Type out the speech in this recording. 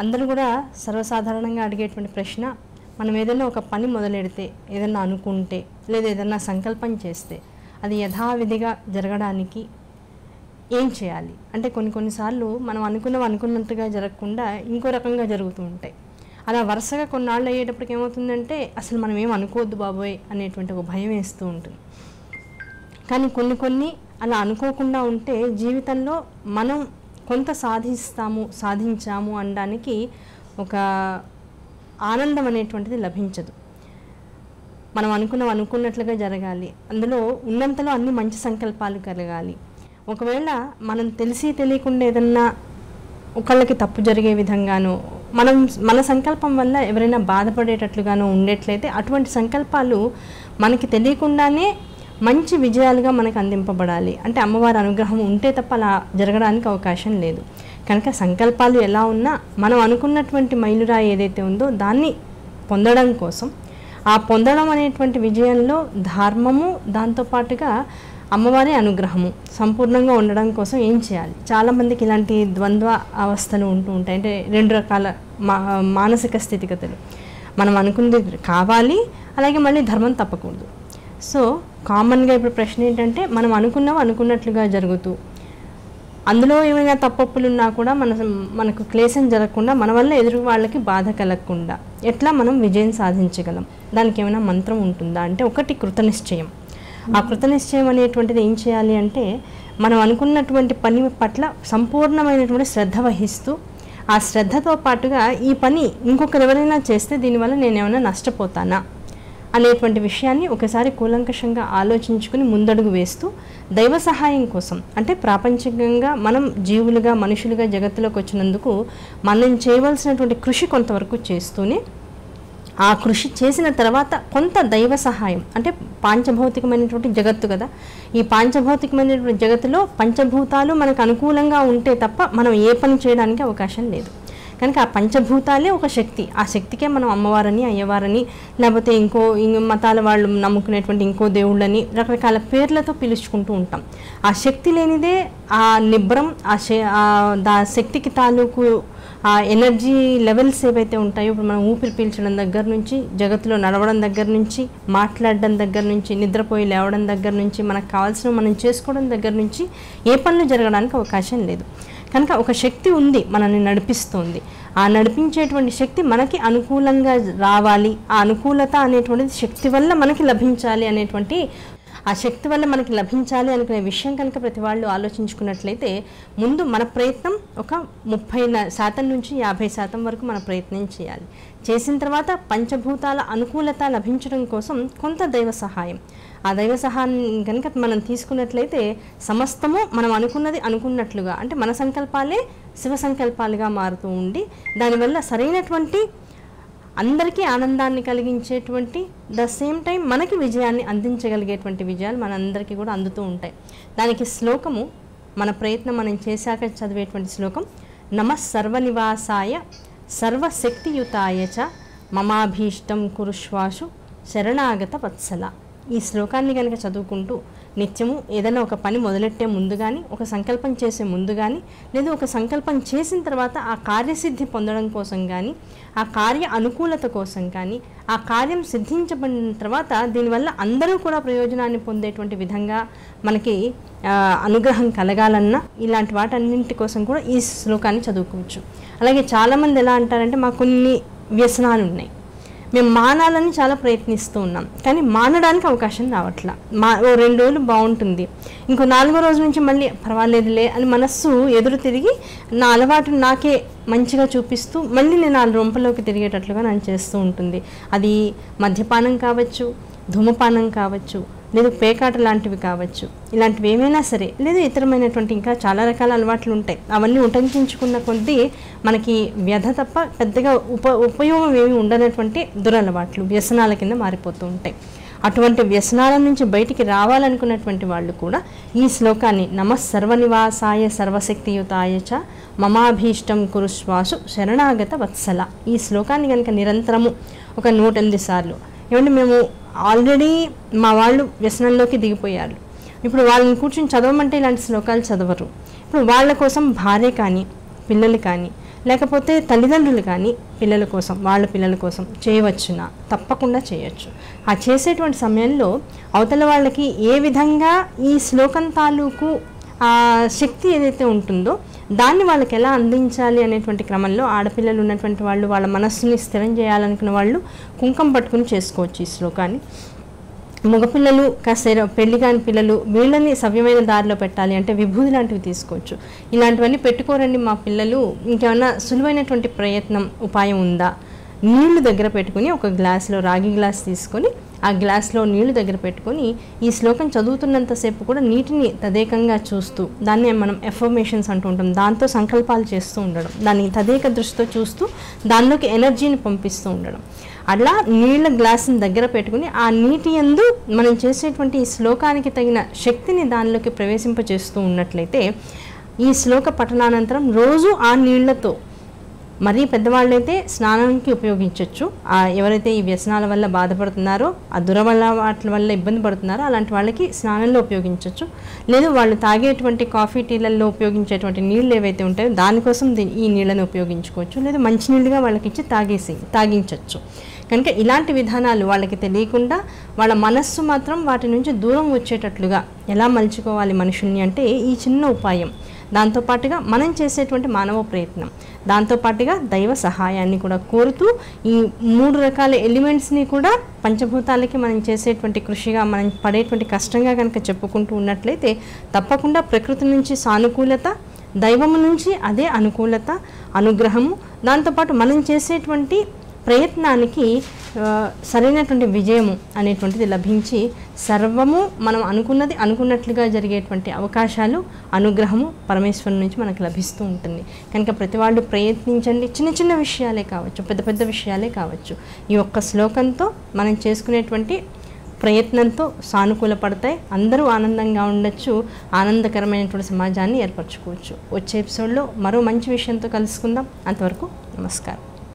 అందరూ కూడా సర్వసాధారణంగా అడిగేటువంటి ప్రశ్న, మనం ఏదైనా ఒక పని మొదలెడితే, ఏదైనా అనుకుంటే, లేదా ఏదైనా సంకల్పం చేస్తే అది యథావిధిగా జరగడానికి ఏం చేయాలి అంటే, కొన్నిసార్లు మనం అనుకున్నట్టుగా జరగకుండా ఇంకో రకంగా జరుగుతూ ఉంటాయి. అలా వరుసగా కొన్నాళ్ళు అయ్యేటప్పటికి ఏమవుతుందంటే, అసలు మనం ఏం అనుకోవద్దు బాబోయ్ అనేటువంటి ఒక భయం వేస్తూ ఉంటుంది. కానీ కొన్ని అలా అనుకోకుండా ఉంటే జీవితంలో మనం కొంత సాధించాము అనడానికి ఒక ఆనందం అనేటువంటిది లభించదు. మనం అనుకున్నట్లుగా జరగాలి, అందులో ఉన్నంతలో అన్ని మంచి సంకల్పాలు కలగాలి. ఒకవేళ మనం తెలియకుండా ఏదన్నా ఒకళ్ళకి తప్పు జరిగే విధంగానో, మన సంకల్పం వల్ల ఎవరైనా బాధపడేటట్లుగానో ఉండేట్లయితే అటువంటి సంకల్పాలు మనకి తెలియకుండానే మంచి విజయాలుగా మనకు అందింపబడాలి. అంటే అమ్మవారి అనుగ్రహం ఉంటే తప్ప అలా జరగడానికి అవకాశం లేదు. కనుక సంకల్పాలు ఎలా ఉన్నా మనం అనుకున్నటువంటి మైలురాయి ఏదైతే ఉందో దాన్ని పొందడం కోసం, ఆ పొందడం అనేటువంటి విజయంలో ధర్మము, దాంతోపాటుగా అమ్మవారి అనుగ్రహము సంపూర్ణంగా ఉండడం కోసం ఏం చేయాలి? చాలామందికి ఇలాంటి ద్వంద్వ అవస్థలు ఉంటూ ఉంటాయి. అంటే రెండు రకాల మానసిక స్థితిగతులు. మనం అనుకున్నది కావాలి, అలాగే మళ్ళీ ధర్మం తప్పకూడదు. సో కామన్గా ఇప్పుడు ప్రశ్న ఏంటంటే, మనం అనుకున్నట్లుగా జరుగుతూ అందులో ఏమైనా తప్పొప్పులున్నా కూడా మనకు క్లేశం జరగకుండా, మన వల్ల ఎదురు వాళ్ళకి బాధ కలగకుండా ఎట్లా మనం విజయం సాధించగలం? దానికి ఏమైనా మంత్రం ఉంటుందా అంటే, ఒకటి కృతనిశ్చయం. ఆ కృతనిశ్చయం అనేటువంటిది ఏం చేయాలి అంటే, మనం అనుకున్నటువంటి పని పట్ల సంపూర్ణమైనటువంటి శ్రద్ధ వహిస్తూ, ఆ శ్రద్ధతో పాటుగా ఈ పని ఇంకొకరు ఎవరైనా చేస్తే దీనివల్ల నేనేమైనా నష్టపోతానా అనేటువంటి విషయాన్ని ఒకసారి కూలంకషంగా ఆలోచించుకుని ముందడుగు వేస్తూ, దైవ సహాయం కోసం, అంటే ప్రాపంచికంగా మనం జీవులుగా మనుషులుగా జగత్తులోకి వచ్చినందుకు మనం చేయవలసినటువంటి కృషి కొంతవరకు చేస్తూనే, ఆ కృషి చేసిన తర్వాత కొంత దైవ సహాయం, అంటే పాంచభౌతికమైనటువంటి జగత్తు కదా, ఈ పాంచభౌతికమైనటువంటి జగత్తులో పంచభూతాలు మనకు అనుకూలంగా ఉంటే తప్ప మనం ఏ పని చేయడానికి అవకాశం లేదు. కనుక ఆ పంచభూతాలే ఒక శక్తి. ఆ శక్తికే మనం అమ్మవారని, అయ్యవారని, లేకపోతే ఇంకో మతాల వాళ్ళు నమ్ముకునేటువంటి ఇంకో దేవుళ్ళని రకరకాల పేర్లతో పిలుచుకుంటూ ఉంటాం. ఆ శక్తి లేనిదే ఆ నిబ్రం, ఆ శక్తికి తాలూకు ఆ ఎనర్జీ లెవెల్స్ ఏవైతే ఉంటాయో, ఇప్పుడు మనం ఊపిరి పీల్చడం దగ్గర నుంచి, జగత్తులో నడవడం దగ్గర నుంచి, మాట్లాడడం దగ్గర నుంచి, నిద్రపోయి లేవడం దగ్గర నుంచి, మనకు కావాల్సిన మనం చేసుకోవడం దగ్గర నుంచి ఏ పనులు జరగడానికి అవకాశం లేదు. కనుక ఒక శక్తి ఉంది మనల్ని నడిపిస్తుంది. ఆ నడిపించేటువంటి శక్తి మనకి అనుకూలంగా రావాలి, ఆ అనుకూలత అనేటువంటిది శక్తి వల్ల మనకి లభించాలి అనేటువంటి, ఆ శక్తి వల్ల మనకి లభించాలి అనుకునే విషయం కనుక ప్రతి వాళ్ళు ఆలోచించుకున్నట్లయితే, ముందు మన ప్రయత్నం ఒక 30% నుంచి 50% వరకు మన ప్రయత్నం చేయాలి. చేసిన తర్వాత పంచభూతాల అనుకూలత లభించడం కోసం కొంత దైవ సహాయం, ఆ దైవ సహాయాన్ని కనుక మనం తీసుకున్నట్లయితే సమస్తము మనం అనుకున్నట్లుగా, అంటే మన సంకల్పాలే శివ సంకల్పాలుగా మారుతూ ఉండి, దానివల్ల సరైనటువంటి అందరికీ ఆనందాన్ని కలిగించేటువంటి, ద సేమ్ టైం మనకి విజయాన్ని అందించగలిగేటువంటి విజయాలు మనందరికీ కూడా అందుతూ ఉంటాయి. దానికి శ్లోకము, మన ప్రయత్నం మనం చేశాక చదివేటువంటి శ్లోకం, నమః సర్వనివాసాయ సర్వశక్తియుతాయ చ మమాభీష్టం కురుష్వాసు శరణాగత వత్సల. ఈ శ్లోకాన్ని కనుక చదువుకుంటూ నిత్యము ఏదైనా ఒక పని మొదలెట్టే ముందు కానీ, ఒక సంకల్పం చేసే ముందు కానీ, లేదా ఒక సంకల్పం చేసిన తర్వాత ఆ కార్యసిద్ధి పొందడం కోసం కానీ, ఆ కార్య అనుకూలత కోసం కానీ, ఆ కార్యం సిద్ధించబడిన తర్వాత దీనివల్ల అందరూ కూడా ప్రయోజనాన్ని పొందేటువంటి విధంగా మనకి అనుగ్రహం కలగాలన్నా, ఇలాంటి వాటన్నింటి కోసం కూడా ఈ శ్లోకాన్ని చదువుకోవచ్చు. అలాగే చాలామంది ఎలా అంటారంటే, మాకు కొన్ని వ్యసనాలు ఉన్నాయి, మేము మానాలని చాలా ప్రయత్నిస్తూ ఉన్నాం, కానీ మానడానికి అవకాశం రావట్లా. ఓ 2 రోజులు బాగుంటుంది, ఇంకో 4వ రోజు నుంచి మళ్ళీ పర్వాలేదులే అని మనస్సు ఎదురు తిరిగి నా అలవాటు నాకే మంచిగా చూపిస్తూ మళ్ళీ నేను ఆ రొంపలోకి తిరిగేటట్లుగా నన్ను చేస్తూ ఉంటుంది. అది మద్యపానం కావచ్చు, ధూమపానం కావచ్చు, లేదు పేకాట లాంటివి కావచ్చు, ఇలాంటివి ఏమైనా సరే, లేదు ఇతరమైనటువంటి ఇంకా చాలా రకాల అలవాట్లు ఉంటాయి. అవన్నీ ఉటంకించుకున్న కొద్దీ మనకి వ్యధ తప్ప పెద్దగా ఉపయోగం ఏమి ఉండనటువంటి దురలవాట్లు వ్యసనాల కింద మారిపోతూ ఉంటాయి. అటువంటి వ్యసనాల నుంచి బయటికి రావాలనుకున్నటువంటి వాళ్ళు కూడా ఈ శ్లోకాన్ని, నమః సర్వనివాసాయ సర్వశక్తియుతాయ చ మమాభీష్టం కురుష్వాసు శరణాగత వత్సల, ఈ శ్లోకాన్ని కనుక నిరంతరము ఒక 108 సార్లు, ఏమంటే మేము ఆల్రెడీ మా వాళ్ళు వ్యసనంలోకి దిగిపోయారు, ఇప్పుడు వాళ్ళని కూర్చొని చదవమంటే ఇలాంటి శ్లోకాలు చదవరు. ఇప్పుడు వాళ్ళ కోసం భార్య కానీ, పిల్లలు కానీ, లేకపోతే తల్లిదండ్రులు కానీ పిల్లల కోసం, వాళ్ళ పిల్లల కోసం చేయవచ్చునా? తప్పకుండా చేయొచ్చు. ఆ చేసేటువంటి సమయంలో అవతల వాళ్ళకి ఏ విధంగా ఈ శ్లోకం తాలూకు ఆ శక్తి ఏదైతే ఉంటుందో దాన్ని వాళ్ళకి ఎలా అందించాలి అనేటువంటి క్రమంలో ఆడపిల్లలు ఉన్నటువంటి వాళ్ళు, వాళ్ళ మనస్సుని స్థిరం చేయాలనుకున్న వాళ్ళు కుంకం పట్టుకుని చేసుకోవచ్చు ఈ శ్లోకాన్ని. మగపిల్లలు కాస్త పెళ్లి కాని పిల్లలు, వీళ్ళని సవ్యమైన దారిలో పెట్టాలి అంటే విభూది లాంటివి తీసుకోవచ్చు. ఇలాంటివన్నీ పెట్టుకోరండి మా పిల్లలు, ఇంకేమన్నా సులువైనటువంటి ప్రయత్నం ఉపాయం ఉందా? నీళ్లు దగ్గర పెట్టుకుని ఒక గ్లాసులో, రాగి గ్లాస్ తీసుకొని ఆ గ్లాస్లో నీళ్లు దగ్గర పెట్టుకొని ఈ శ్లోకం చదువుతున్నంతసేపు కూడా నీటిని తదేకంగా చూస్తూ, దాన్ని మనం ఎఫర్మేషన్స్ అంటూ ఉంటాం, దాంతో సంకల్పాలు చేస్తూ ఉండడం, దాన్ని తదేక దృష్టితో చూస్తూ దానిలోకి ఎనర్జీని పంపిస్తూ ఉండడం. అలా నీళ్ళ గ్లాసుని దగ్గర పెట్టుకుని ఆ నీటి యందు మనం చేసేటువంటి ఈ శ్లోకానికి తగిన శక్తిని దానిలోకి ప్రవేశింపచేస్తూ ఉన్నట్లయితే ఈ శ్లోక పఠనానంతరం రోజు ఆ నీళ్లతో, మరీ పెద్దవాళ్ళైతే స్నానానికి ఉపయోగించవచ్చు. ఎవరైతే ఈ వ్యసనాల వల్ల బాధపడుతున్నారో, ఆ దురలవాట్ల వల్ల ఇబ్బంది పడుతున్నారో అలాంటి వాళ్ళకి స్నానంలో ఉపయోగించవచ్చు. లేదు వాళ్ళు తాగేటువంటి కాఫీ టీలలో ఉపయోగించేటువంటి నీళ్ళు ఏవైతే ఉంటాయో దానికోసం ఈ నీళ్ళని ఉపయోగించుకోవచ్చు. లేదా మంచినీళ్ళుగా వాళ్ళకి ఇచ్చి తాగించవచ్చు. కనుక ఇలాంటి విధానాలు వాళ్ళకి తెలియకుండా వాళ్ళ మనస్సు మాత్రం వాటి నుంచి దూరం వచ్చేటట్లుగా ఎలా మలుచుకోవాలి మనుషుల్ని అంటే ఈ చిన్న ఉపాయం, దాంతోపాటుగా మనం చేసేటువంటి మానవ ప్రయత్నం, దాంతోపాటుగా దైవ సహాయాన్ని కూడా కోరుతూ ఈ 3 రకాల ఎలిమెంట్స్ని కూడా పంచభూతాలకి మనం చేసేటువంటి కృషిగా, మనం పడేటువంటి కష్టంగా కనుక చెప్పుకుంటూ ఉన్నట్లయితే తప్పకుండా ప్రకృతి నుంచి సానుకూలత, దైవము నుంచి అదే అనుకూలత, అనుగ్రహము, దాంతోపాటు మనం చేసేటువంటి ప్రయత్నానికి సరైనటువంటి విజయము అనేటువంటిది లభించి సర్వము మనం అనుకున్నది అనుకున్నట్లుగా జరిగేటువంటి అవకాశాలు, అనుగ్రహము పరమేశ్వరుని నుంచి మనకు లభిస్తూ ఉంటుంది. కనుక ప్రతి వాళ్ళు ప్రయత్నించండి. చిన్న చిన్న విషయాలే కావచ్చు, పెద్ద పెద్ద విషయాలే కావచ్చు, ఈ ఒక్క శ్లోకంతో మనం చేసుకునేటువంటి ప్రయత్నంతో సానుకూలపడతాయి. అందరూ ఆనందంగా ఉండొచ్చు, ఆనందకరమైనటువంటి సమాజాన్ని ఏర్పరచుకోవచ్చు. వచ్చే ఎపిసోడ్లో మరో మంచి విషయంతో కలుసుకుందాం. అంతవరకు నమస్కారం.